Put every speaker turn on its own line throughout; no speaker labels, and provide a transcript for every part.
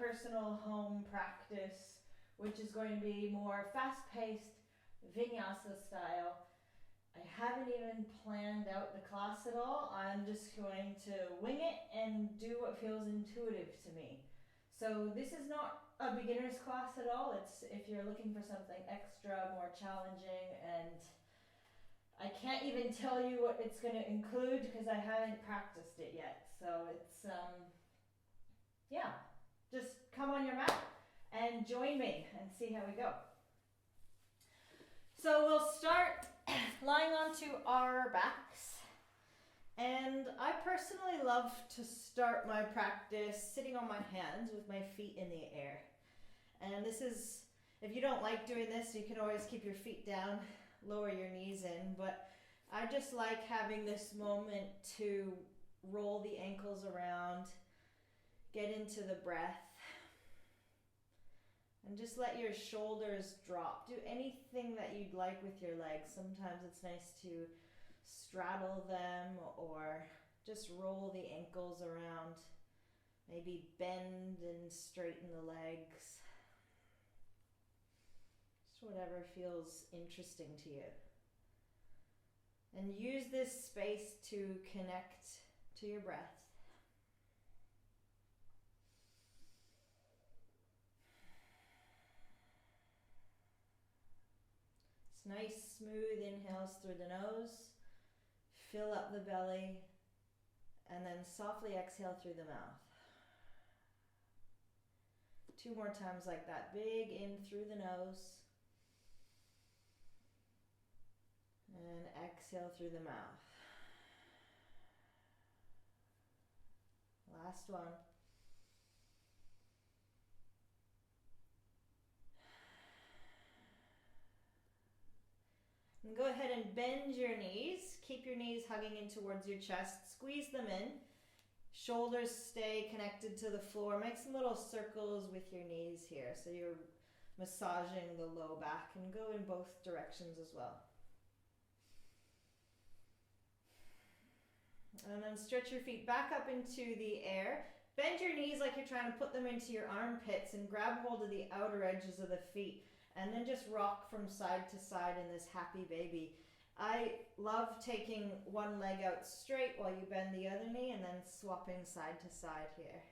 personal home practice, which is going to be more fast-paced vinyasa style. I haven't even planned out the class at all. I'm just going to wing it and do what feels intuitive to me. So this is not a beginner's class at all. It's if you're looking for something extra, more challenging, and I can't even tell you what it's going to include because I haven't practiced it yet. So it's, yeah, just come on your mat and join me and see how we go. So we'll start lying onto our backs. And I personally love to start my practice sitting on my hands with my feet in the air. And this is, if you don't like doing this, you can always keep your feet down, lower your knees in, but I just like having this moment to roll the ankles around, get into the breath, and just let your shoulders drop. Do anything that you'd like with your legs. Sometimes it's nice to straddle them or just roll the ankles around. Maybe bend and straighten the legs. Just whatever feels interesting to you. And use this space to connect to your breath. It's nice, smooth inhales through the nose. Fill up the belly. And then softly exhale through the mouth. 2 more times like that. Big in through the nose. And exhale through the mouth. Last one. And go ahead and bend your knees. Keep your knees hugging in towards your chest. Squeeze them in. Shoulders stay connected to the floor. Make some little circles with your knees here. So you're massaging the low back, and go in both directions as well. And then stretch your feet back up into the air. Bend your knees like you're trying to put them into your armpits and grab hold of the outer edges of the feet. And then just rock from side to side in this happy baby. I love taking one leg out straight while you bend the other knee and then swapping side to side here.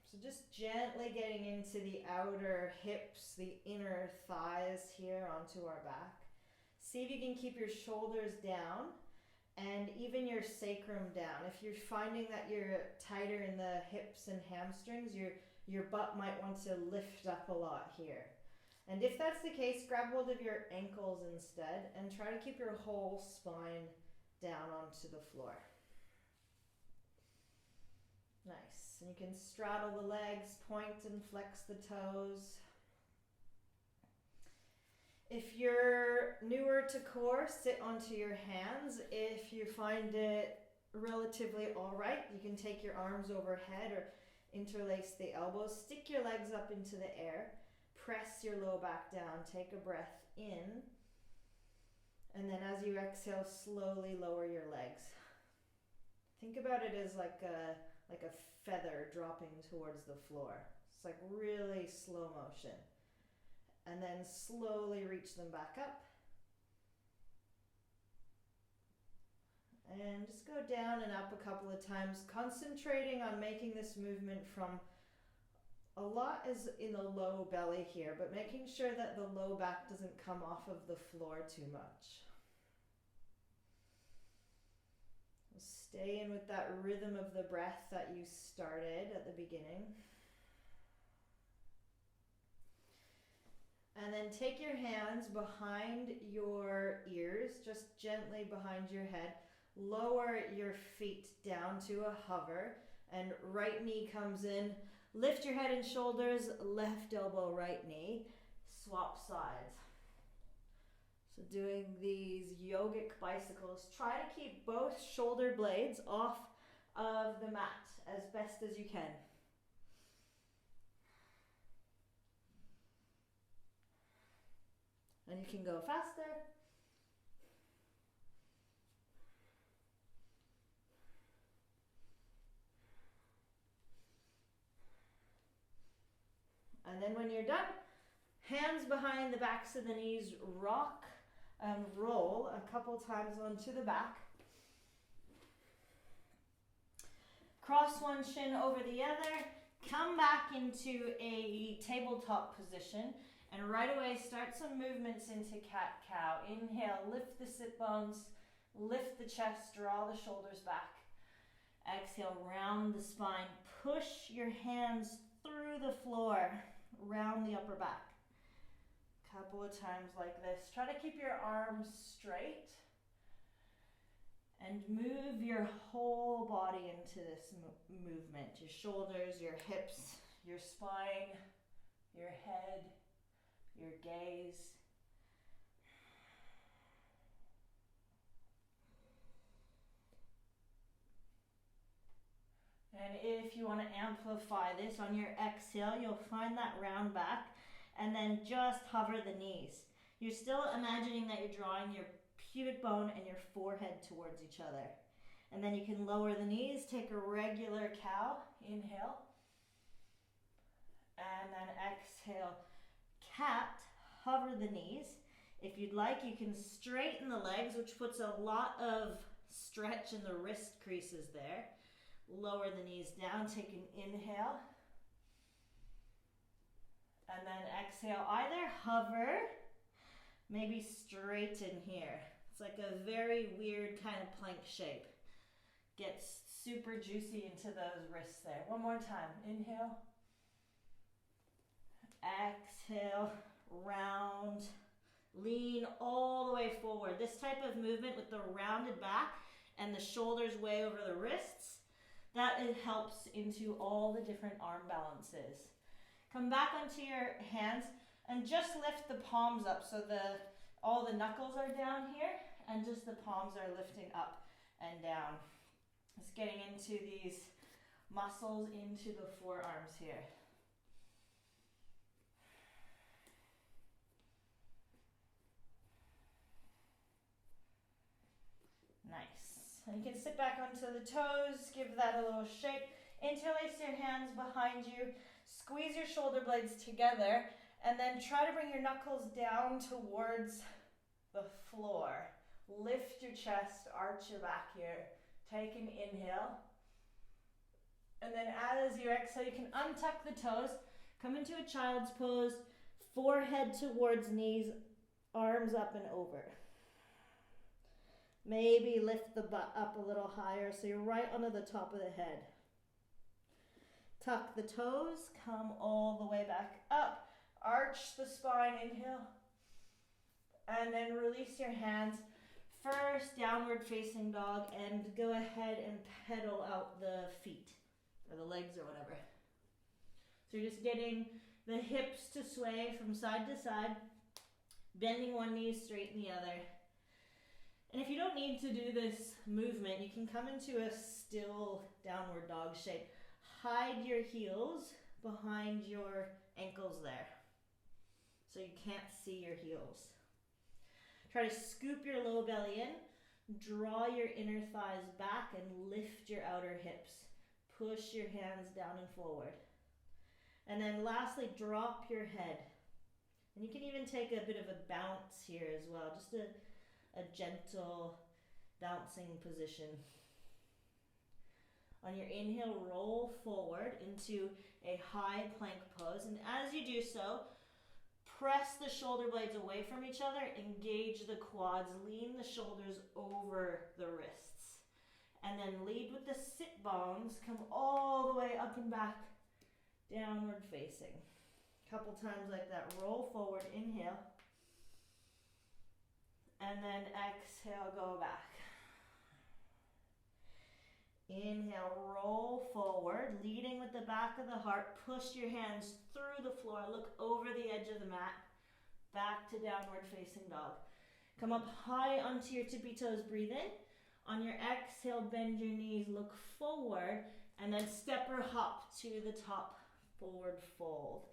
So just gently getting into the outer hips, the inner thighs here onto our back. See if you can keep your shoulders down and even your sacrum down. If you're finding that you're tighter in the hips and hamstrings, your butt might want to lift up a lot here. And if that's the case, grab hold of your ankles instead and try to keep your whole spine down onto the floor. Nice. And you can straddle the legs, point and flex the toes. If you're newer to core, sit onto your hands. If you find it relatively all right, you can take your arms overhead or interlace the elbows. Stick your legs up into the air. Press your low back down. Take a breath in. And then as you exhale, slowly lower your legs. Think about it as like a feather dropping towards the floor. It's like really slow motion. And then slowly reach them back up. And just go down and up a couple of times, concentrating on making this movement from a lot is in the low belly here, but making sure that the low back doesn't come off of the floor too much. Stay in with that rhythm of the breath that you started at the beginning. And then take your hands behind your ears, just gently behind your head. Lower your feet down to a hover, and right knee comes in. Lift your head and shoulders, left elbow, right knee. Swap sides. So doing these yogic bicycles, try to keep both shoulder blades off of the mat as best as you can. And you can go faster. then when you're done, hands behind the backs of the knees, rock and roll a couple times onto the back. Cross one shin over the other, come back into a tabletop position, and right away start some movements into cat-cow. Inhale, lift the sit bones, lift the chest, draw the shoulders back. Exhale, round the spine, push your hands through the floor, round the upper back. Couple of times like this. Try to keep your arms straight and move your whole body into this movement. Your shoulders, your hips, your spine, your head, your gaze. And if you want to amplify this on your exhale, you'll find that round back and then just hover the knees. You're still imagining that you're drawing your pubic bone and your forehead towards each other. And then you can lower the knees, take a regular cow, inhale. And then exhale, cat, hover the knees. If you'd like, you can straighten the legs, which puts a lot of stretch in the wrist creases there. Lower the knees down, take an inhale. And then exhale, either hover, maybe straighten here. It's like a very weird kind of plank shape. Gets super juicy into those wrists there. One more time, inhale. Exhale, round, lean all the way forward. This type of movement with the rounded back and the shoulders way over the wrists, that it helps into all the different arm balances. Come back onto your hands and just lift the palms up so all the knuckles are down here and just the palms are lifting up and down. It's getting into these muscles into the forearms here. Nice. And you can sit back onto the toes, give that a little shake. Interlace your hands behind you, squeeze your shoulder blades together, and then try to bring your knuckles down towards the floor. Lift your chest, arch your back here. Take an inhale. And then as you exhale, you can untuck the toes, come into a child's pose, forehead towards knees, arms up and over. Maybe lift the butt up a little higher so you're right onto the top of the head. Tuck the toes, come all the way back up, arch the spine, inhale, and then release your hands. First, downward facing dog, and go ahead and pedal out the feet, or the legs or whatever. So you're just getting the hips to sway from side to side, bending one knee, straighten the other. And if you don't need to do this movement, you can come into a still downward dog shape. Hide your heels behind your ankles there, so you can't see your heels. Try to scoop your low belly in, draw your inner thighs back and lift your outer hips. Push your hands down and forward. And then lastly, drop your head. And you can even take a bit of a bounce here as well, just a gentle bouncing position. On your inhale, roll forward into a high plank pose. And as you do so, press the shoulder blades away from each other, engage the quads, lean the shoulders over the wrists. And then lead with the sit bones, come all the way up and back, downward facing. Couple times like that, roll forward, inhale. And then exhale, go back. Inhale, roll forward, leading with the back of the heart. Push your hands through the floor. Look over the edge of the mat. Back to downward facing dog. Come up high onto your tippy toes. Breathe in. On your exhale, bend your knees. Look forward. And then step or hop to the top. Forward fold.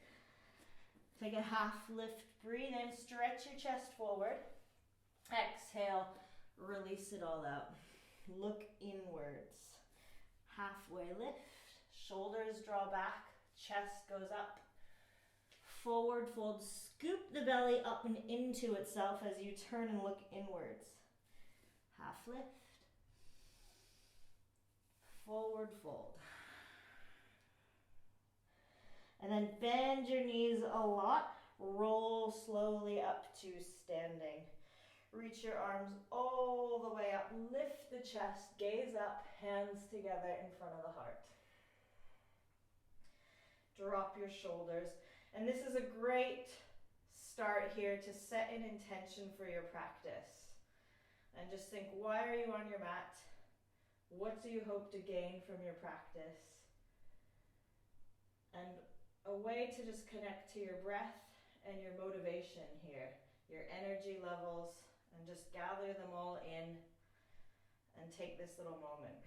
Take a half lift. Breathe in. Stretch your chest forward. Exhale. Release it all out. Look inwards. Halfway lift, shoulders draw back, chest goes up, forward fold. Scoop the belly up and into itself as you turn and look inwards. Half lift. Forward fold. And then bend your knees a lot. Roll slowly up to standing. Reach your arms all the way up. Lift the chest. Gaze up. Hands together in front of the heart. Drop your shoulders. And this is a great start here to set an intention for your practice. And just think, why are you on your mat? What do you hope to gain from your practice? And a way to just connect to your breath and your motivation here, your energy levels, and just gather them all in and take this little moment.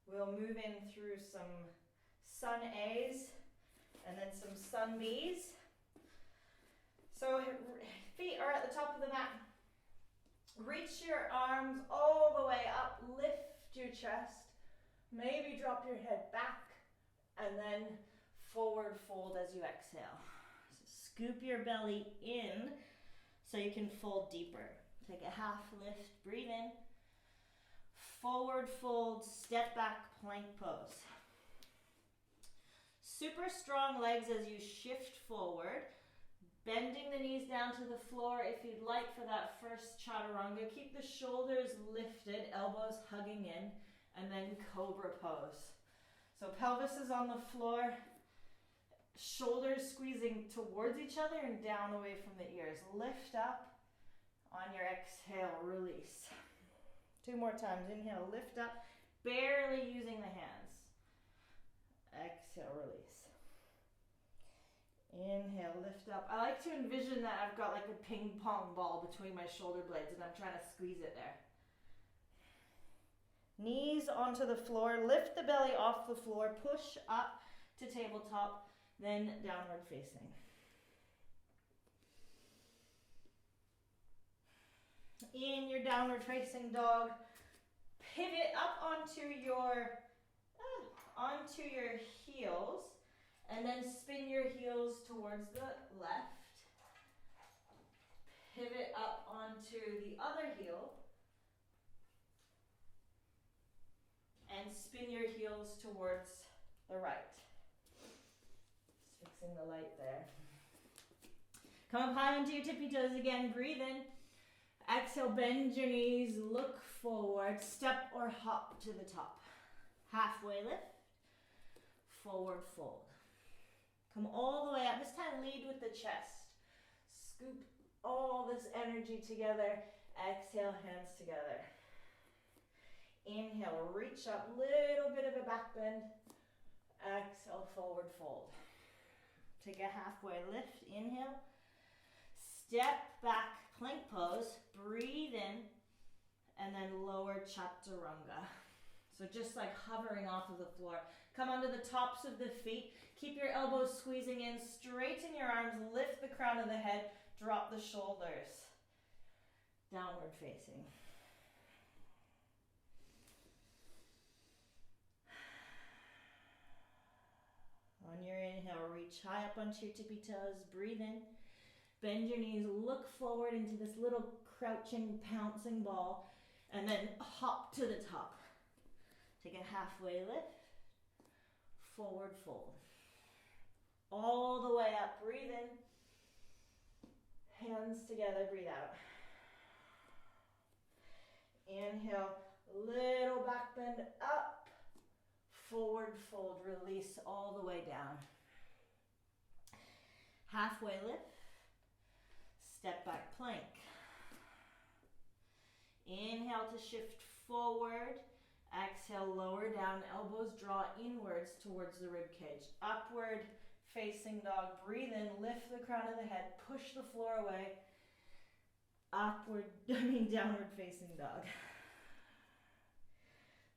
We'll move in through some sun A's and then some sun B's. So feet are at the top of the mat. Reach your arms all the way up, lift your chest, maybe drop your head back, and then forward fold as you exhale. So scoop your belly in so you can fold deeper. Take a half lift, breathe in, forward fold, step back, plank pose. Super strong legs as you shift forward. Bending the knees down to the floor if you'd like for that first chaturanga. Keep the shoulders lifted, elbows hugging in, and then cobra pose. So pelvis is on the floor, shoulders squeezing towards each other and down away from the ears. Lift up, on your exhale, release. 2 more times, inhale, lift up, barely using the hands. Exhale, release. Inhale, lift up. I like to envision that I've got like a ping pong ball between my shoulder blades and I'm trying to squeeze it there. Knees onto the floor, lift the belly off the floor, push up to tabletop, then downward facing. In your downward facing dog, pivot up onto your heels. And then spin your heels towards the left. Pivot up onto the other heel. And spin your heels towards the right. Just fixing the light there. Come up high onto your tippy toes again. Breathe in. Exhale, bend your knees. Look forward. Step or hop to the top. Halfway lift. Forward fold. Come all the way up. This time lead with the chest. Scoop all this energy together. Exhale, hands together. Inhale, reach up. Little bit of a back bend. Exhale, forward fold. Take a halfway lift. Inhale. Step back, plank pose. Breathe in. And then lower chaturanga. So just like hovering off of the floor. Come onto the tops of the feet. Keep your elbows squeezing in. Straighten your arms. Lift the crown of the head. Drop the shoulders. Downward facing. On your inhale, reach high up onto your tippy toes. Breathe in. Bend your knees. Look forward into this little crouching, pouncing ball. And then hop to the top. Take a halfway lift. Forward fold. All the way up. Breathe in. Hands together. Breathe out. Inhale. Little back bend up. Forward fold. Release all the way down. Halfway lift. Step back plank. Inhale to shift forward. Exhale, lower down. Elbows draw inwards towards the rib cage. Upward facing dog. Breathe in. Lift the crown of the head. Push the floor away. Downward facing dog.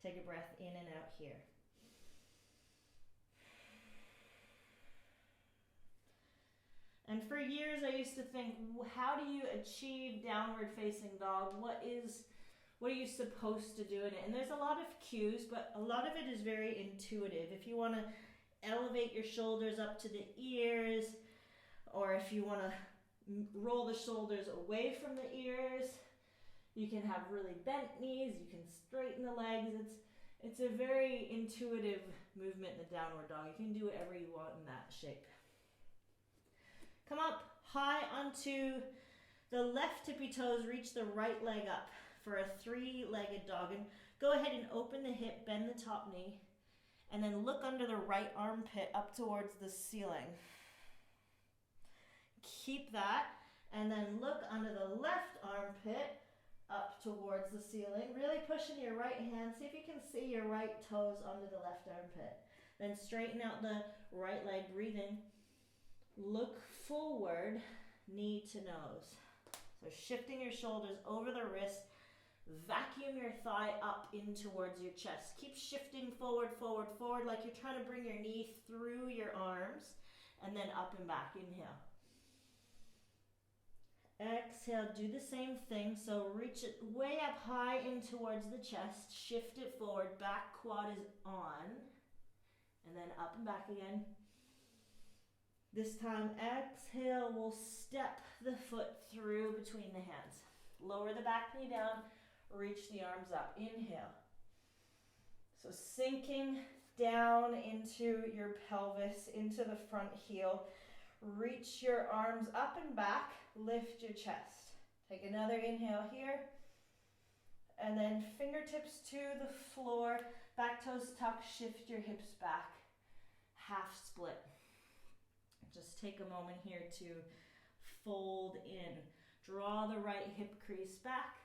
Take a breath in and out here. And for years I used to think, how do you achieve downward facing dog? What are you supposed to do in it? And there's a lot of cues, but a lot of it is very intuitive. If you want to elevate your shoulders up to the ears, or if you want to roll the shoulders away from the ears, you can have really bent knees, you can straighten the legs. It's a very intuitive movement in the downward dog. You can do whatever you want in that shape. Come up high onto the left tippy toes, reach the right leg up for a three-legged dog. And go ahead and open the hip, bend the top knee, and then look under the right armpit up towards the ceiling. Keep that, and then look under the left armpit up towards the ceiling. Really push into your right hand. See if you can see your right toes under the left armpit. Then straighten out the right leg, breathe in. Look forward, knee to nose. So shifting your shoulders over the wrist, vacuum your thigh up in towards your chest. Keep shifting forward, forward, forward, like you're trying to bring your knee through your arms, and then up and back. Inhale. Exhale, do the same thing. So reach it way up high in towards the chest, shift it forward, back quad is on, and then up and back again. This time, exhale, we'll step the foot through between the hands. Lower the back knee down, reach the arms up. Inhale. So sinking down into your pelvis, into the front heel. Reach your arms up and back, lift your chest. Take another inhale here. And then fingertips to the floor, back toes tuck, shift your hips back. Half split. Just take a moment here to fold in. Draw the right hip crease back.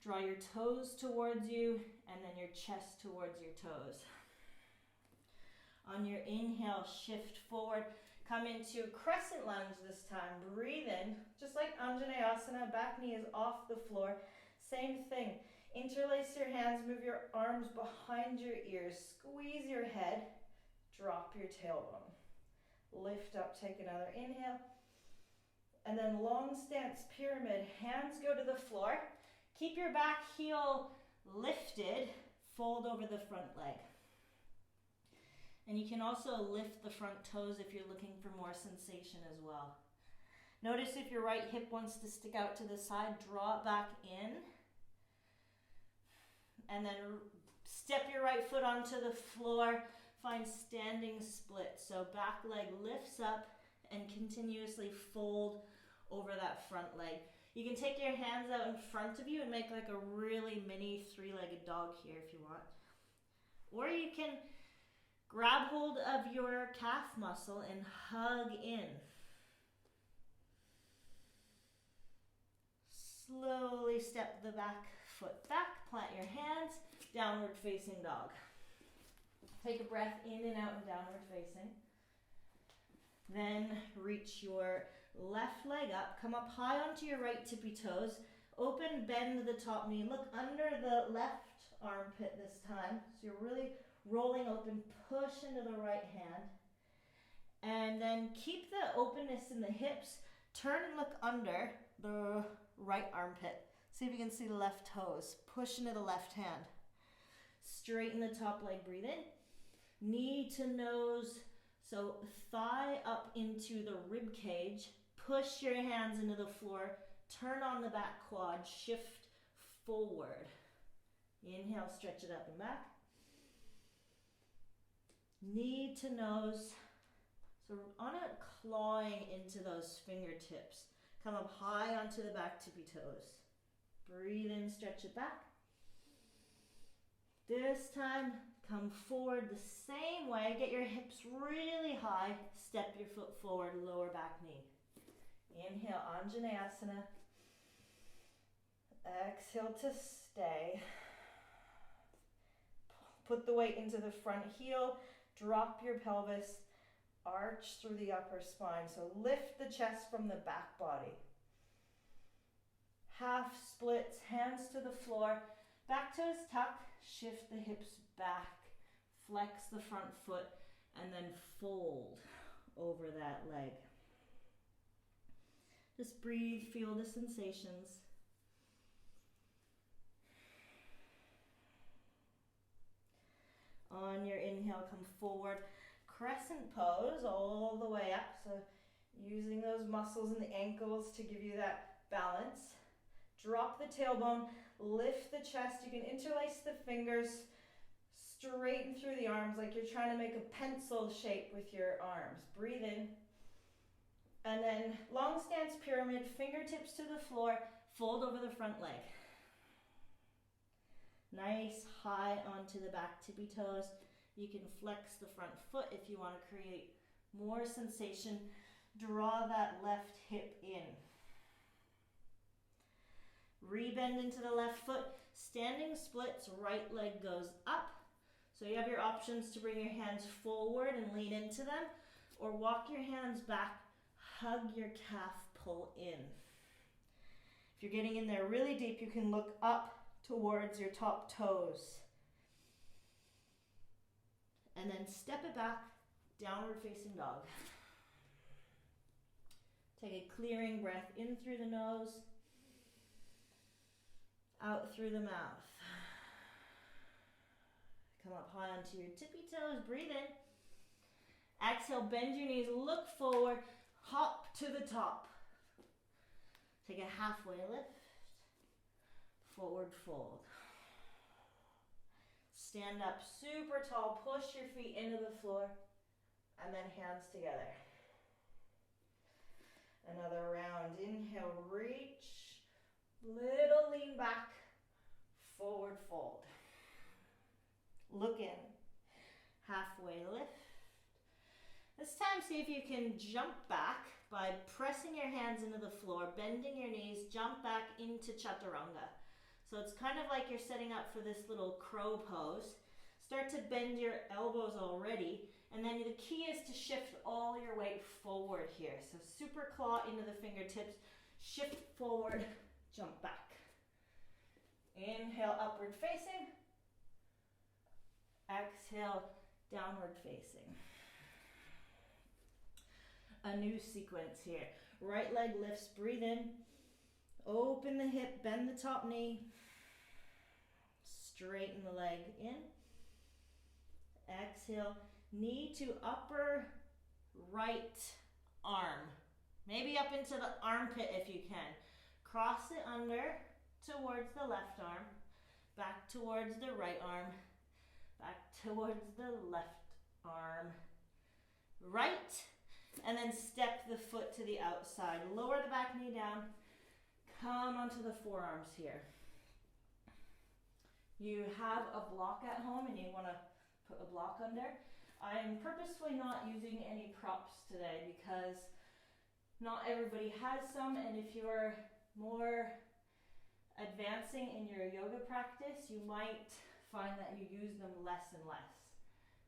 Draw your toes towards you, and then your chest towards your toes. On your inhale, shift forward. Come into crescent lunge this time. Breathe in, just like Anjaneyasana, back knee is off the floor. Same thing. Interlace your hands, move your arms behind your ears. Squeeze your head, drop your tailbone. Lift up, take another inhale. And then long stance pyramid, hands go to the floor. Keep your back heel lifted, fold over the front leg. And you can also lift the front toes if you're looking for more sensation as well. Notice if your right hip wants to stick out to the side, draw it back in. And then step your right foot onto the floor, find standing split. So back leg lifts up and continuously fold over that front leg. You can take your hands out in front of you and make like a really mini three-legged dog here if you want. Or you can grab hold of your calf muscle and hug in. Slowly step the back foot back, plant your hands, downward facing dog. Take a breath in and out and downward facing. Then reach your left leg up, come up high onto your right tippy toes, open, bend the top knee, look under the left armpit this time. So you're really rolling open, push into the right hand. And then keep the openness in the hips, turn and look under the right armpit. See if you can see the left toes. Push into the left hand. Straighten the top leg, breathe in. Knee to nose, so thigh up into the rib cage. Push your hands into the floor. Turn on the back quad, shift forward. Inhale, stretch it up and back. Knee to nose. So on a clawing into those fingertips. Come up high onto the back tippy toes. Breathe in, stretch it back. This time, come forward the same way. Get your hips really high. Step your foot forward, lower back knee. Inhale, Anjaneyasana. Exhale to stay. Put the weight into the front heel. Drop your pelvis. Arch through the upper spine. So lift the chest from the back body. Half splits, hands to the floor. Back toes tuck. Shift the hips back. Flex the front foot. And then fold over that leg. Just breathe, feel the sensations. On your inhale, come forward. crescent pose all the way up. So using those muscles in the ankles to give you that balance. Drop the tailbone, lift the chest. You can interlace the fingers, straighten through the arms like you're trying to make a pencil shape with your arms. Breathe in. And then long stance pyramid, fingertips to the floor, fold over the front leg. Nice high onto the back tippy toes. You can flex the front foot if you want to create more sensation. Draw that left hip in. Rebend into the left foot. Standing splits, right leg goes up. So you have your options to bring your hands forward and lean into them, or walk your hands back, hug your calf, pull in. If you're getting in there really deep, you can look up towards your top toes. And then step it back, downward facing dog. Take a clearing breath in through the nose, out through the mouth. Come up high onto your tippy toes, breathe in. Exhale, bend your knees, look forward, hop to the top. Take a halfway lift, forward fold. Stand up super tall, push your feet into the floor, and then hands together. Another round, inhale, reach, little lean back, forward fold. Look in, halfway lift. This time see if you can jump back by pressing your hands into the floor, bending your knees, jump back into chaturanga. So it's kind of like you're setting up for this little crow pose. Start to bend your elbows already, and then the key is to shift all your weight forward here. So super claw into the fingertips, shift forward, jump back. Inhale, upward facing. Exhale, downward facing. A new sequence here. Right leg lifts, breathe in. Open the hip, bend the top knee. Straighten the leg in. Exhale, knee to upper right arm. Maybe up into the armpit if you can. Cross it under towards the left arm. Back towards the right arm. Back towards the left arm. Right. And then step the foot to the outside. Lower the back knee down. Come onto the forearms here. You have a block at home and you want to put a block under. I am purposefully not using any props today because not everybody has some, and if you're more advancing in your yoga practice, you might find that you use them less and less,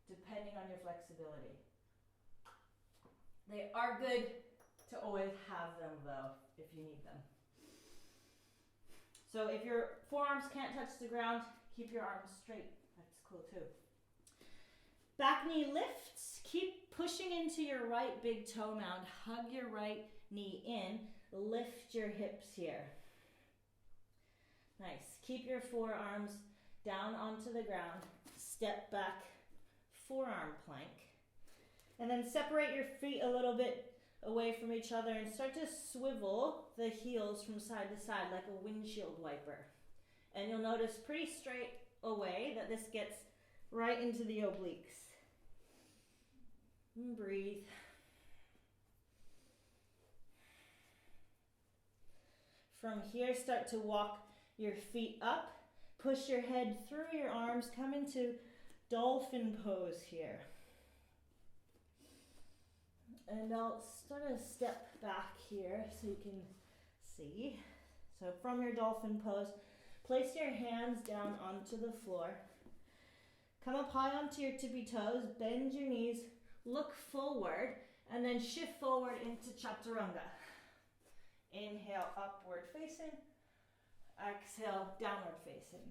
depending on your flexibility. They are good to always have them though, if you need them. So if your forearms can't touch the ground, keep your arms straight. That's cool too. Back knee lifts. Keep pushing into your right big toe mound. Hug your right knee in. Lift your hips here. Nice. Keep your forearms down onto the ground. Step back, forearm plank. And then separate your feet a little bit away from each other and start to swivel the heels from side to side like a windshield wiper. And you'll notice pretty straight away that this gets right into the obliques. And breathe. From here, start to walk your feet up. Push your head through your arms. Come into dolphin pose here. And I'll start to step back here so you can see. So from your dolphin pose, place your hands down onto the floor. Come up high onto your tippy toes, bend your knees, look forward, and then shift forward into chaturanga. Inhale, upward facing. Exhale, downward facing.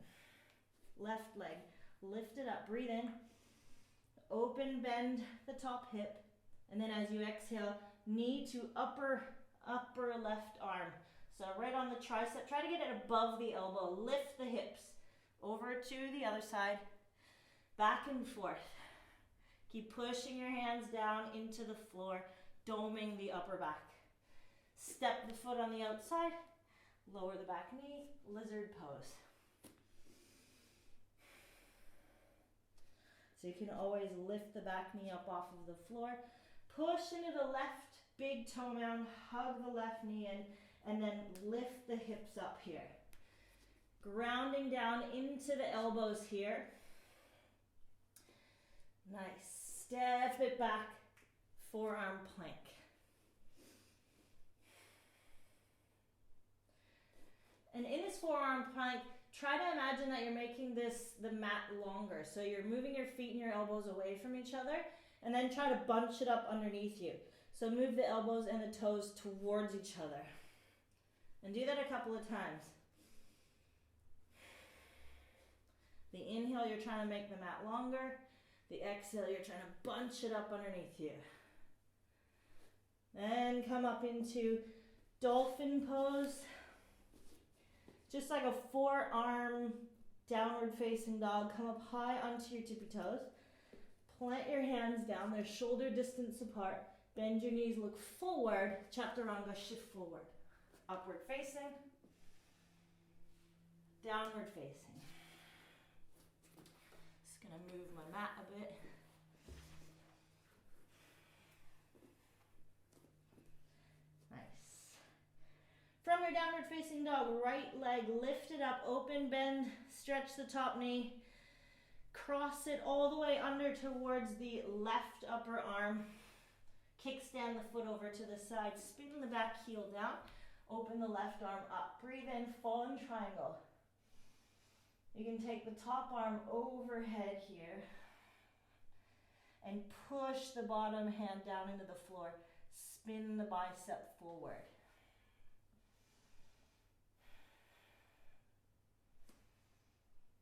Left leg, lift it up, breathe in. Open, bend the top hip. And then as you exhale, knee to upper left arm. So right on the tricep, try to get it above the elbow. Lift the hips over to the other side, back and forth. Keep pushing your hands down into the floor, doming the upper back. Step the foot on the outside, lower the back knee, lizard pose. So you can always lift the back knee up off of the floor, push into the left big toe mound, hug the left knee in, and then lift the hips up here. Grounding down into the elbows here. Nice. Step it back, forearm plank. And in this forearm plank, try to imagine that you're making the mat longer. So you're moving your feet and your elbows away from each other, and then try to bunch it up underneath you. So move the elbows and the toes towards each other. And do that a couple of times. The inhale, you're trying to make the mat longer. The exhale, you're trying to bunch it up underneath you. Then come up into dolphin pose. Just like a forearm downward facing dog. Come up high onto your tippy toes. Plant your hands down. They're shoulder distance apart. Bend your knees, look forward. Chaturanga, shift forward. Upward facing. Downward facing. Just gonna move my mat a bit. Nice. From your downward facing dog, right leg lifted up, open, bend, stretch the top knee. Cross it all the way under towards the left upper arm. Kickstand the foot over to the side, spin the back heel down, open the left arm up. Breathe in, fallen triangle. You can take the top arm overhead here and push the bottom hand down into the floor. Spin the bicep forward.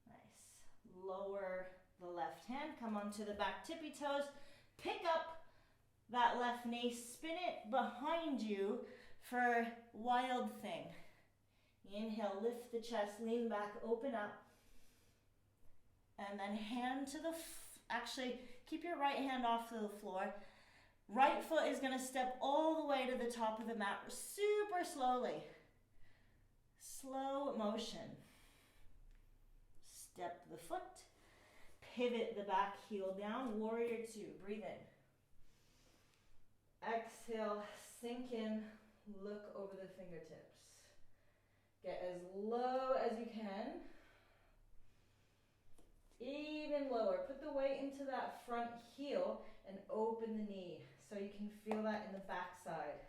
Nice. Lower the left hand, come onto the back tippy toes, pick up that left knee, spin it behind you for wild thing. Inhale, lift the chest, lean back, open up. And then hand to the, actually keep your right hand off the floor. Right foot is gonna step all the way to the top of the mat, super slowly. Slow motion. Step the foot, pivot the back heel down, warrior two, breathe in. Exhale, sink in, look over the fingertips. Get as low as you can. Even lower. Put the weight into that front heel and open the knee so you can feel that in the back side.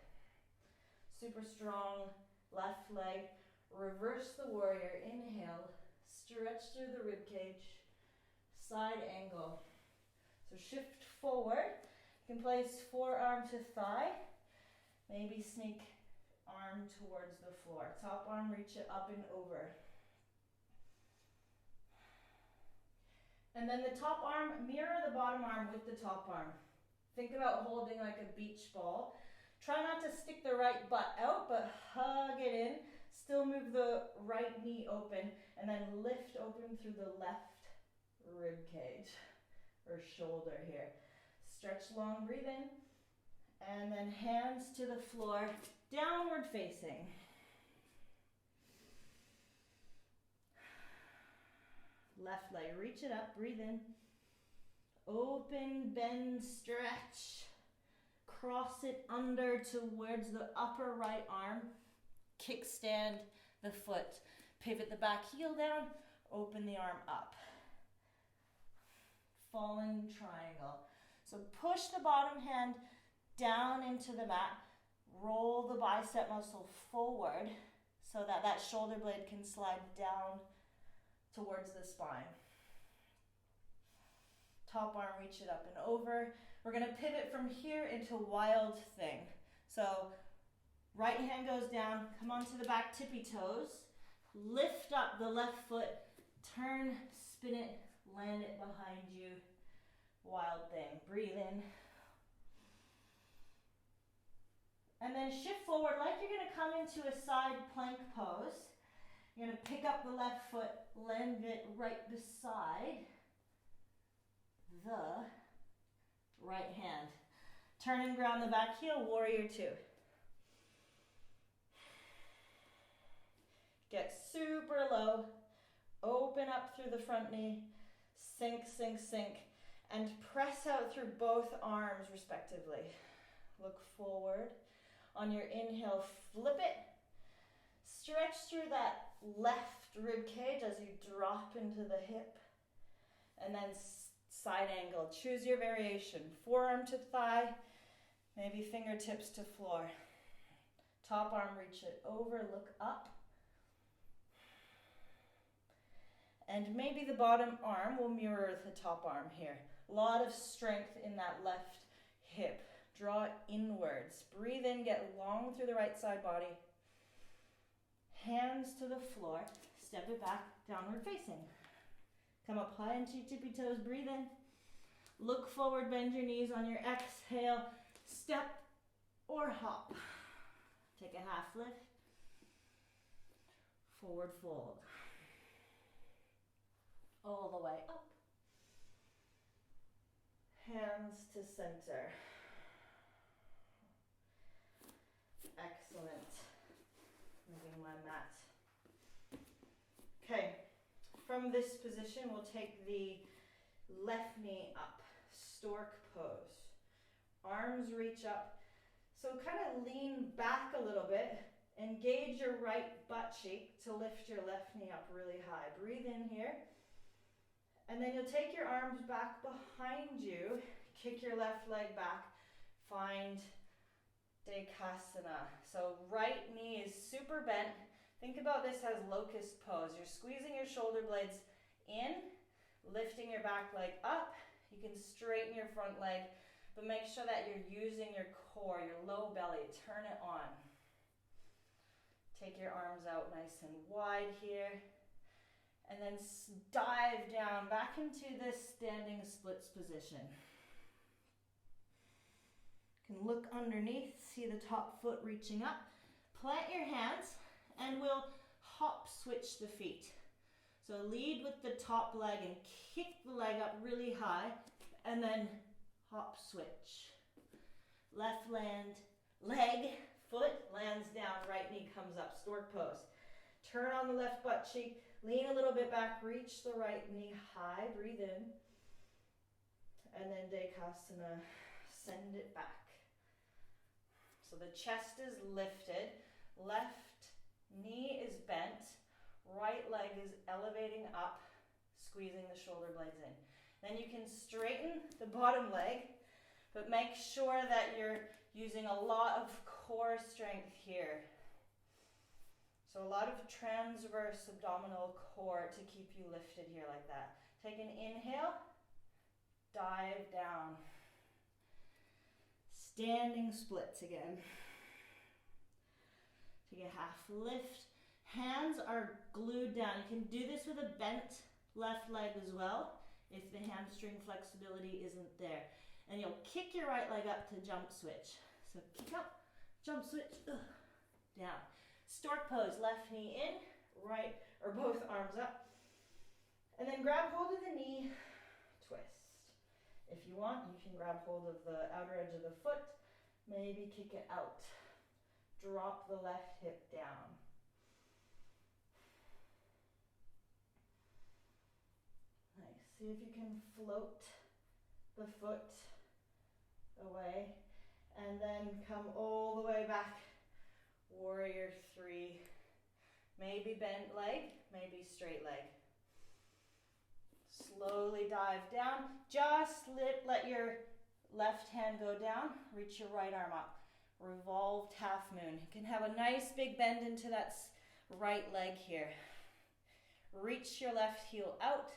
Super strong left leg. Reverse the warrior. Inhale. Stretch through the rib cage. Side angle. So shift forward. You can place forearm to thigh. Maybe sneak arm towards the floor. Top arm, reach it up and over. And then the top arm, mirror the bottom arm with the top arm. Think about holding like a beach ball. Try not to stick the right butt out, but hug it in. Still move the right knee open, and then lift open through the left rib cage or shoulder here. Stretch long, breathe in, and then hands to the floor, downward facing. Left leg, reach it up, breathe in. Open, bend, stretch. Cross it under towards the upper right arm. Kickstand the foot. Pivot the back heel down, open the arm up. Fallen triangle. So push the bottom hand down into the mat. Roll the bicep muscle forward so that that shoulder blade can slide down towards the spine. Top arm, reach it up and over. We're gonna pivot from here into wild thing. So right hand goes down, come onto the back tippy toes, lift up the left foot, turn, spin it, land it behind you. Wild thing, breathe in. And then shift forward like you're gonna come into a side plank pose. You're gonna pick up the left foot, land it right beside the right hand. Turn and ground the back heel, warrior two. Get super low, open up through the front knee, sink, sink, sink, and press out through both arms respectively. Look forward. On your inhale, flip it. Stretch through that left rib cage as you drop into the hip. And then side angle. Choose your variation. Forearm to thigh, maybe fingertips to floor. Top arm, reach it over, look up. And maybe the bottom arm will mirror the top arm here. A lot of strength in that left hip. Draw it inwards. Breathe in, get long through the right side body. Hands to the floor. Step it back, downward facing. Come up high into your tippy toes, breathe in. Look forward, bend your knees on your exhale. Step or hop. Take a half lift. Forward fold. All the way up. Hands to center. Excellent. Moving my mat. Okay, from this position, we'll take the left knee up, stork pose. Arms reach up. So kind of lean back a little bit. Engage your right butt cheek to lift your left knee up really high. Breathe in here. And then you'll take your arms back behind you, kick your left leg back, find Dekasana. So right knee is super bent. Think about this as locust pose. You're squeezing your shoulder blades in, lifting your back leg up. You can straighten your front leg, but make sure that you're using your core, your low belly. Turn it on. Take your arms out nice and wide here. And then dive down back into this standing splits position. You can look underneath, see the top foot reaching up. Plant your hands and we'll hop switch the feet. So lead with the top leg and kick the leg up really high and then hop switch. Left leg, foot lands down, right knee comes up, stork pose. Turn on the left butt cheek. Lean a little bit back, reach the right knee high, breathe in. And then Dekasana, send it back. So the chest is lifted, left knee is bent, right leg is elevating up, squeezing the shoulder blades in. Then you can straighten the bottom leg, but make sure that you're using a lot of core strength here. So a lot of transverse abdominal core to keep you lifted here like that. Take an inhale, dive down. Standing splits again. Take a half lift. Hands are glued down. You can do this with a bent left leg as well if the hamstring flexibility isn't there. And you'll kick your right leg up to jump switch. So kick up, jump switch, down. Stork pose, left knee in, right, or both arms up. And then grab hold of the knee, twist. If you want, you can grab hold of the outer edge of the foot, maybe kick it out. Drop the left hip down. Nice. See if you can float the foot away. And then come all the way back. Warrior three. Maybe bent leg, maybe straight leg. Slowly dive down. Just let your left hand go down. Reach your right arm up. Revolved half moon. You can have a nice big bend into that right leg here. Reach your left heel out.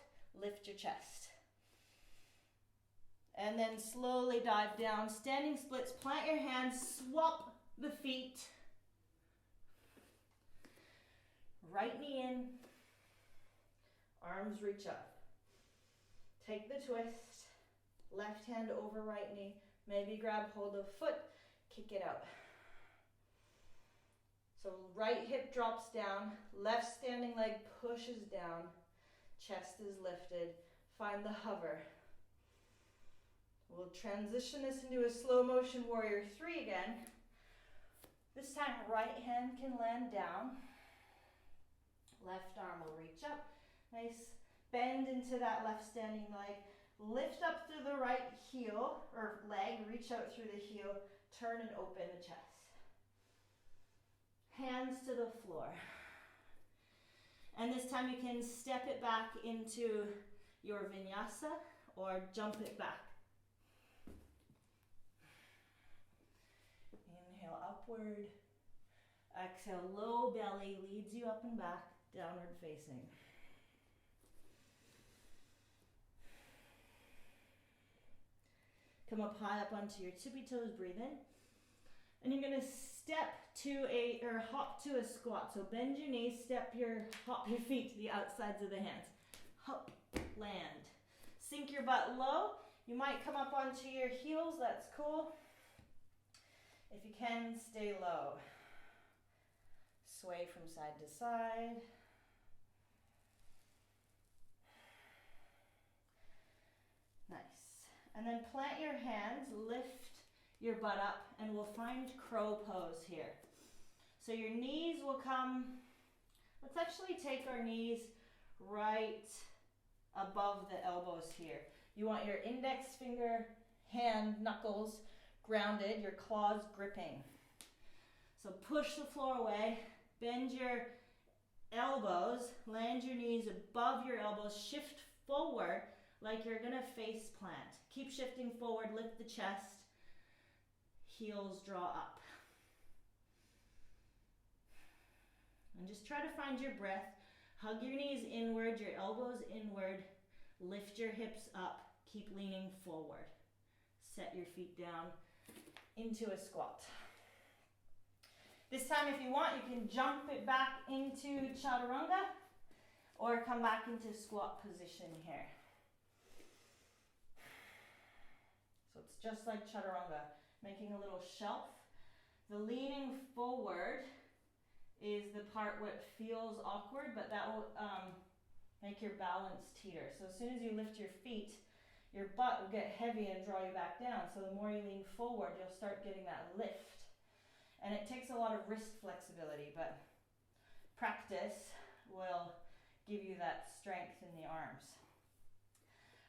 Lift your chest. And then slowly dive down. Standing splits. Plant your hands. Swap the feet. Right knee in. Arms reach up. Take the twist. Left hand over right knee. Maybe grab hold of foot. Kick it out. So right hip drops down. Left standing leg pushes down. Chest is lifted. Find the hover. We'll transition this into a slow motion warrior 3 again. This time right hand can land down. Left arm will reach up. Nice bend into that left standing leg. Lift up through the right heel or leg, reach out through the heel, turn and open the chest. Hands to the floor. And this time you can step it back into your vinyasa or jump it back. Inhale upward. Exhale, low belly leads you up and back, downward facing. Come up high up onto your tippy toes, breathe in. And you're gonna hop to a squat. So bend your knees, hop your feet to the outsides of the hands. Hop, land. Sink your butt low. You might come up onto your heels, that's cool. If you can, stay low. Sway from side to side. Nice. And then plant your hands, lift your butt up, and we'll find crow pose here. So your knees will come, let's actually take our knees right above the elbows here. You want your index finger, hand, knuckles grounded, your claws gripping. So push the floor away, bend your elbows, land your knees above your elbows, shift forward like you're gonna face plant. Keep shifting forward, lift the chest, heels draw up. And just try to find your breath. Hug your knees inward, your elbows inward, lift your hips up, keep leaning forward. Set your feet down into a squat. This time, if you want, you can jump it back into chaturanga or come back into squat position here. So it's just like chaturanga, making a little shelf. The leaning forward is the part what feels awkward, but that will make your balance teeter. So as soon as you lift your feet, your butt will get heavy and draw you back down. So the more you lean forward, you'll start getting that lift. And it takes a lot of wrist flexibility, but practice will give you that strength in the arms.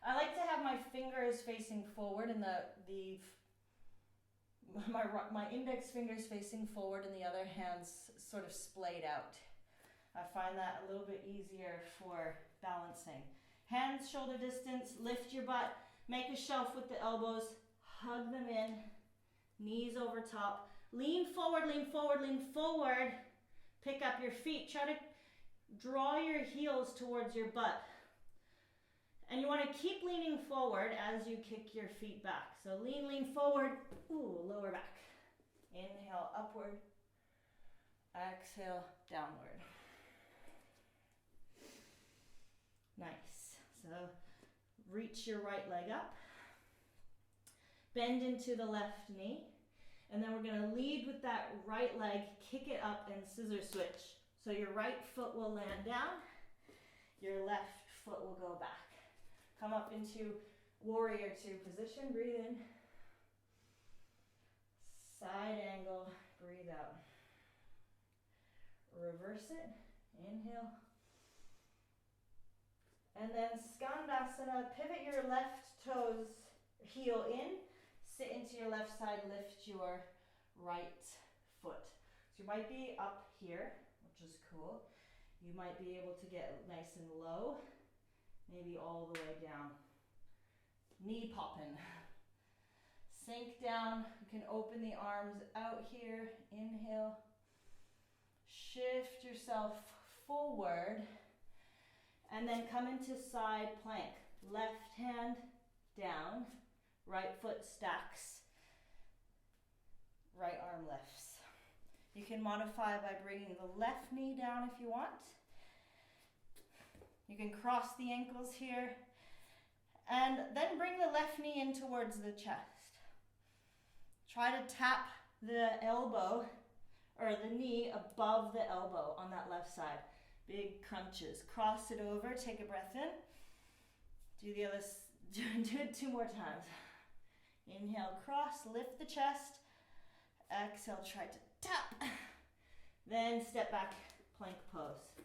I like to have my fingers facing forward and my index fingers facing forward and the other hands sort of splayed out. I find that a little bit easier for balancing. Hands shoulder distance, lift your butt, make a shelf with the elbows, hug them in, knees over top. Lean forward, lean forward, lean forward. Pick up your feet. Try to draw your heels towards your butt. And you want to keep leaning forward as you kick your feet back. So lean forward. Ooh, lower back. Inhale, upward. Exhale, downward. Nice. So reach your right leg up. Bend into the left knee. And then we're going to lead with that right leg, kick it up and scissor switch. So your right foot will land down, your left foot will go back. Come up into warrior 2 position, breathe in. Side angle, breathe out. Reverse it, inhale. And then Skandasana, pivot your left toes, heel in. Sit into your left side, lift your right foot. So you might be up here, which is cool. You might be able to get nice and low, maybe all the way down. Knee popping. Sink down, you can open the arms out here, inhale. Shift yourself forward, and then come into side plank. Left hand down. Right foot stacks, right arm lifts. You can modify by bringing the left knee down if you want. You can cross the ankles here and then bring the left knee in towards the chest. Try to tap the elbow or the knee above the elbow on that left side. Big crunches. Cross it over, take a breath in. Do it 2 more times. Inhale, cross, lift the chest. Exhale, try to tap. Then step back, plank pose.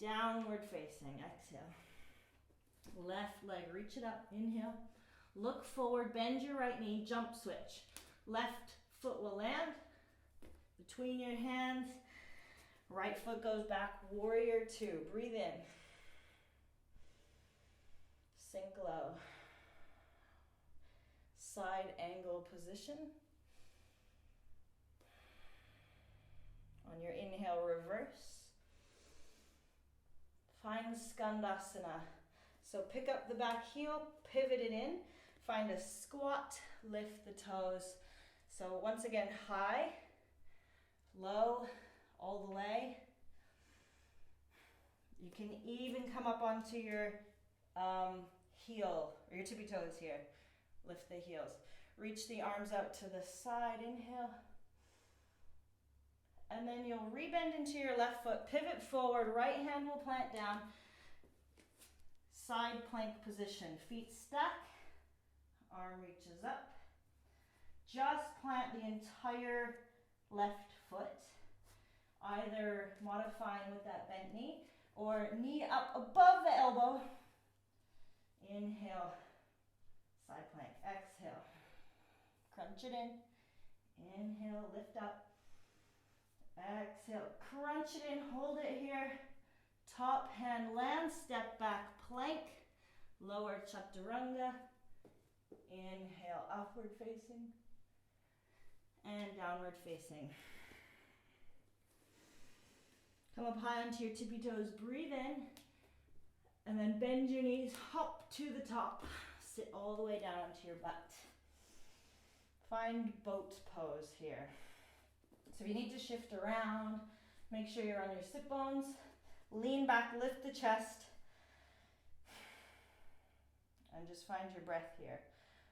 Downward facing, exhale. Left leg, reach it up, inhale. Look forward, bend your right knee, jump switch. Left foot will land between your hands. Right foot goes back, warrior two. Breathe in. Sink low. Side angle position. On your inhale, reverse. Find Skandasana. So pick up the back heel, pivot it in. Find a squat, lift the toes. So once again, high, low, all the way. You can even come up onto your heel, or your tippy toes here. Lift the heels. Reach the arms out to the side, inhale. And then you'll rebend into your left foot, pivot forward, right hand will plant down. Side plank position, feet stack, arm reaches up. Just plant the entire left foot, either modifying with that bent knee or knee up above the elbow. Inhale, side plank, exhale, crunch it in. Inhale, lift up. Exhale, crunch it in, hold it here. Top hand land, step back, plank. Lower chaturanga. Inhale, upward facing. And downward facing. Come up high onto your tippy toes, breathe in. And then bend your knees, hop to the top. Sit all the way down onto your butt. Find boat pose here. So if you need to shift around, make sure you're on your sit bones. Lean back, lift the chest. And just find your breath here.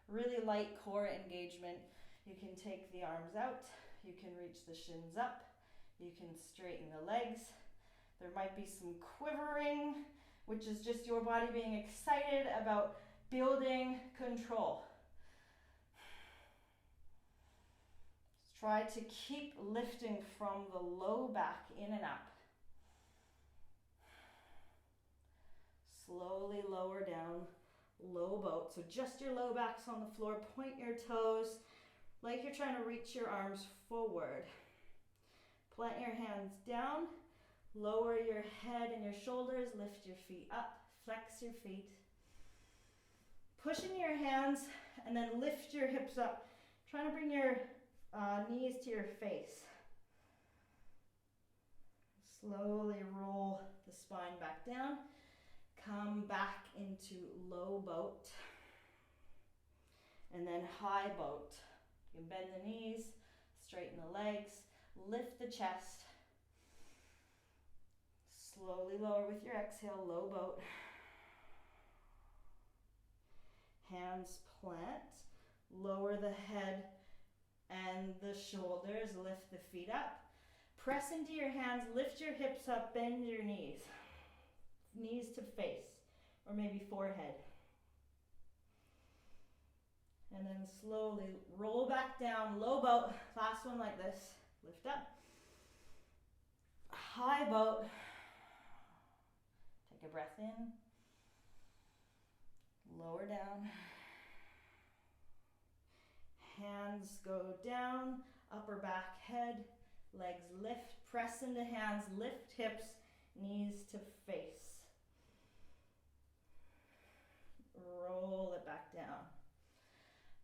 Really light core engagement. You can take the arms out. You can reach the shins up. You can straighten the legs. There might be some quivering, which is just your body being excited about building control. Try to keep lifting from the low back in and up. Slowly lower down, low boat. So just your low back's on the floor. Point your toes like you're trying to reach your arms forward. Plant your hands down. Lower your head and your shoulders. Lift your feet up. Flex your feet. Push in your hands and then lift your hips up. Trying to bring your knees to your face. Slowly roll the spine back down. Come back into low boat. And then high boat. You can bend the knees, straighten the legs, lift the chest. Slowly lower with your exhale, low boat. Hands plant. Lower the head and the shoulders, lift the feet up. Press into your hands, lift your hips up, bend your knees. Knees to face, or maybe forehead. And then slowly roll back down, low boat. Last one like this. Lift up. High boat. Take a breath in. Lower down. Hands go down, upper back, head, legs lift, press into hands, lift hips, knees to face. Roll it back down.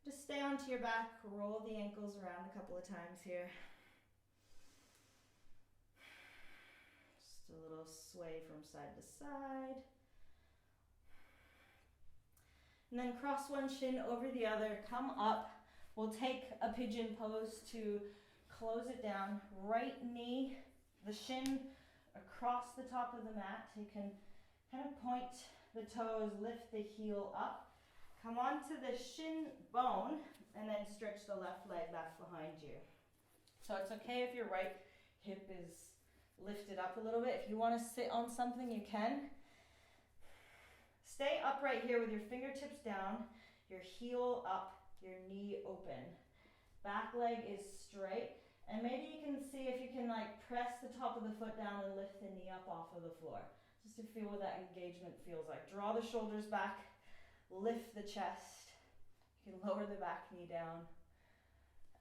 Just stay onto your back, roll the ankles around a couple of times here. Just a little sway from side to side. And then cross one shin over the other, come up. We'll take a pigeon pose to close it down. Right knee, the shin across the top of the mat. You can kind of point the toes, lift the heel up. Come onto the shin bone and then stretch the left leg back behind you. So it's okay if your right hip is lifted up a little bit. If you want to sit on something, you can. Stay upright here with your fingertips down, your heel up. your knee open. Back leg is straight. And maybe you can see if you can like press the top of the foot down and lift the knee up off of the floor. Just to feel what that engagement feels like. Draw the shoulders back, lift the chest. You can lower the back knee down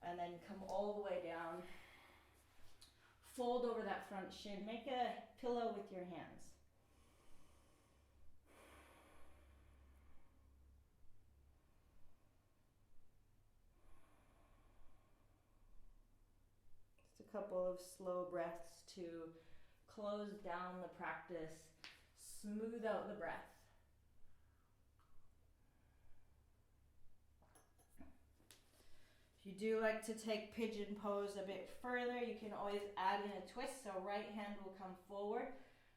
and then come all the way down. Fold over that front shin. Make a pillow with your hands. Just a couple of slow breaths to close down the practice, smooth out the breath. If you do like to take pigeon pose a bit further, you can always add in a twist. So right hand will come forward,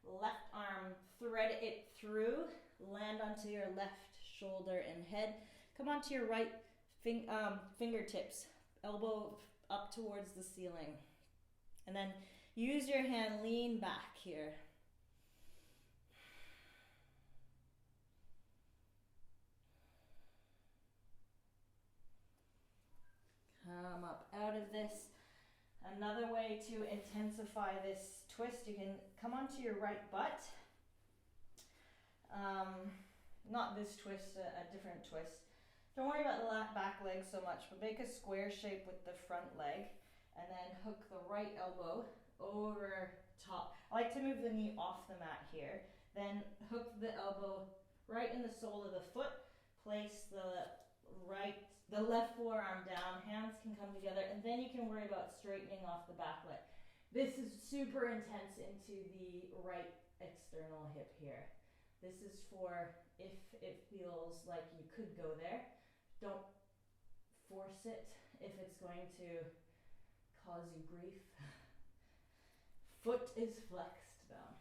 left arm, thread it through, land onto your left shoulder and head. Come onto your right fingertips, elbow up towards the ceiling. And then use your hand, lean back here. Come up out of this. Another way to intensify this twist, you can come onto your right butt. Not this twist, a different twist. Don't worry about the back leg so much, but make a square shape with the front leg and then hook the right elbow over top. I like to move the knee off the mat here. Then hook the elbow right in the sole of the foot. Place the left forearm down. Hands can come together, and then you can worry about straightening off the back leg. This is super intense into the right external hip here. This is for if it feels like you could go there. Don't force it if it's going to cause you grief. Foot is flexed though.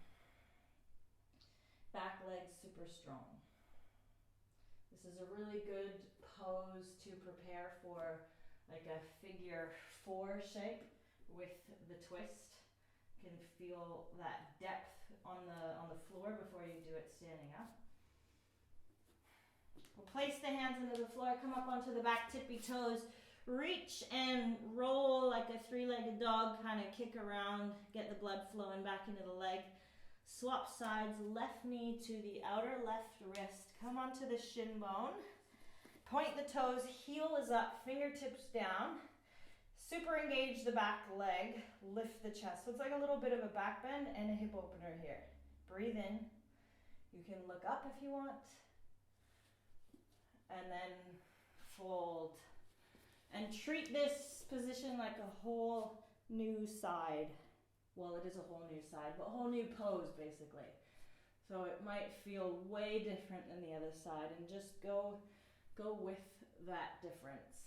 Back leg super strong. This is a really good pose to prepare for like a figure 4 shape with the twist. You can feel that depth on the floor before you do it standing up. We'll place the hands into the floor, come up onto the back tippy toes, reach and roll like a 3-legged dog, kind of kick around, get the blood flowing back into the leg. Swap sides, left knee to the outer left wrist, come onto the shin bone, point the toes, heel is up, fingertips down, super engage the back leg, lift the chest. So it's like a little bit of a back bend and a hip opener here. Breathe in, you can look up if you want, and then fold. And treat this position like a whole new side. Well, it is a whole new side, but a whole new pose basically. So it might feel way different than the other side, and just go with that difference.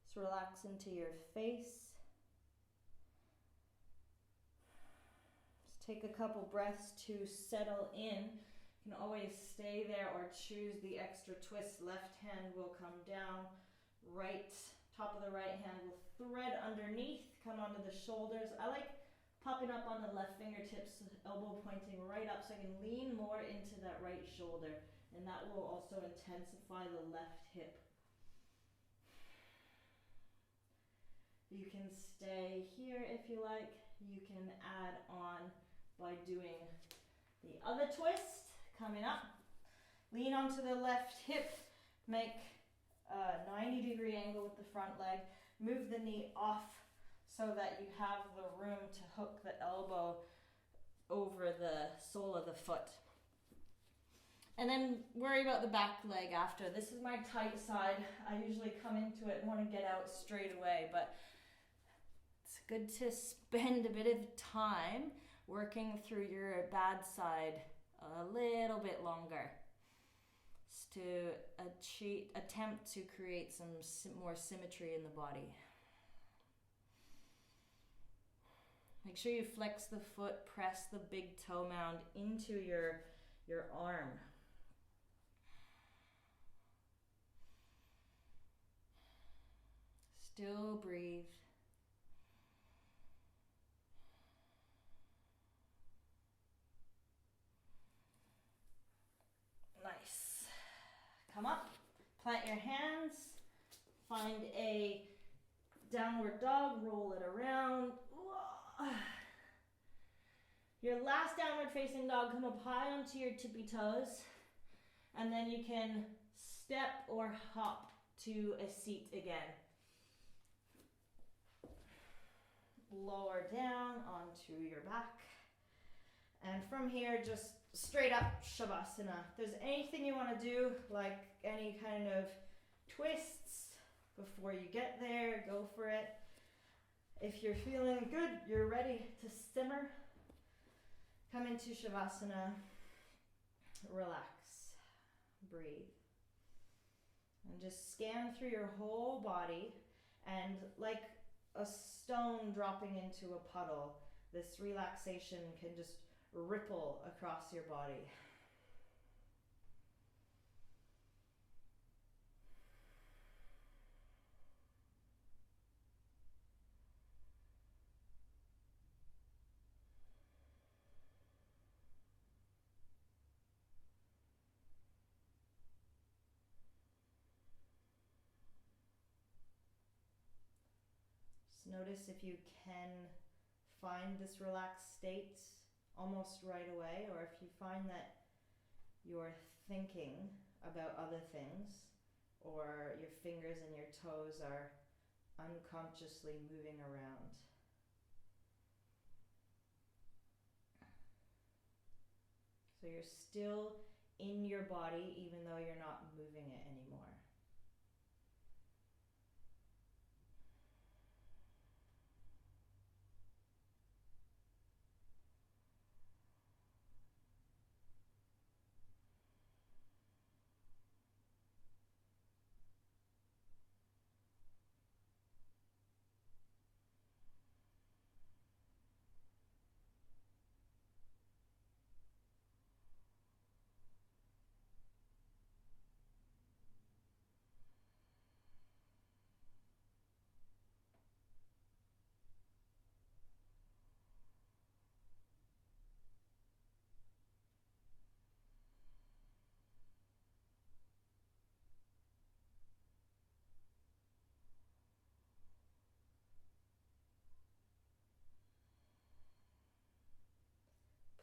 Just relax into your face. Just take a couple breaths to settle in. You can always stay there or choose the extra twist. Left hand will come down, right top of the right hand will thread underneath, come onto the shoulders. I like popping up on the left fingertips, elbow pointing right up so I can lean more into that right shoulder, and that will also intensify the left hip. You can stay here if you like. You can add on by doing the other twist. Coming up, lean onto the left hip, make a 90-degree angle with the front leg, move the knee off so that you have the room to hook the elbow over the sole of the foot. And then worry about the back leg after. This is my tight side. I usually come into it and want to get out straight away, but it's good to spend a bit of time working through your bad side a little bit longer, just to attempt to create some more symmetry in the body. Make sure you flex the foot, press the big toe mound into your arm. Still breathe. Plant your hands, find a downward dog, roll it around. Your last downward facing dog, come up high onto your tippy toes, and then you can step or hop to a seat again. Lower down onto your back. And from here, just straight up Shavasana. If there's anything you want to do, like any kind of twists before you get there, go for it. If you're feeling good, you're ready to simmer, come into Shavasana, relax, breathe. And just scan through your whole body, and like a stone dropping into a puddle, this relaxation can just ripple across your body. Just notice if you can find this relaxed state almost right away, or if you find that you're thinking about other things, or your fingers and your toes are unconsciously moving around. So you're still in your body even though you're not moving it anymore.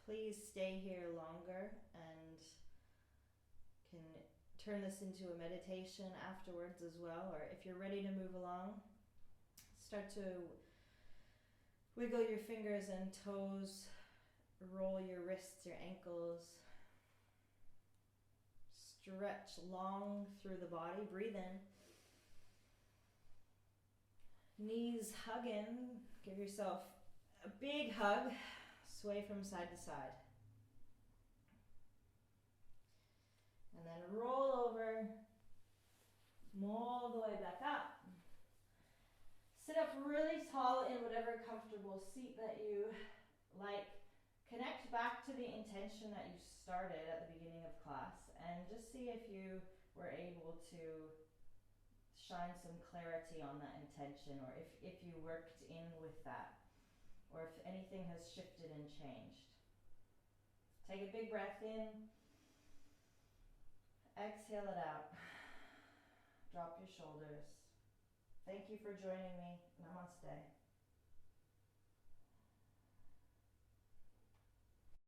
Please stay here longer and can turn this into a meditation afterwards as well, or if you're ready to move along, start to wiggle your fingers and toes, roll your wrists, your ankles, stretch long through the body, breathe in. Knees hug in, give yourself a big hug, sway from side to side. And then roll over, all the way back up. Sit up really tall in whatever comfortable seat that you like. Connect back to the intention that you started at the beginning of class, and just see if you were able to shine some clarity on that intention, or if you worked in with that, or if anything has shifted and changed. Take a big breath in, exhale it out, drop your shoulders. Thank you for joining me. Namaste.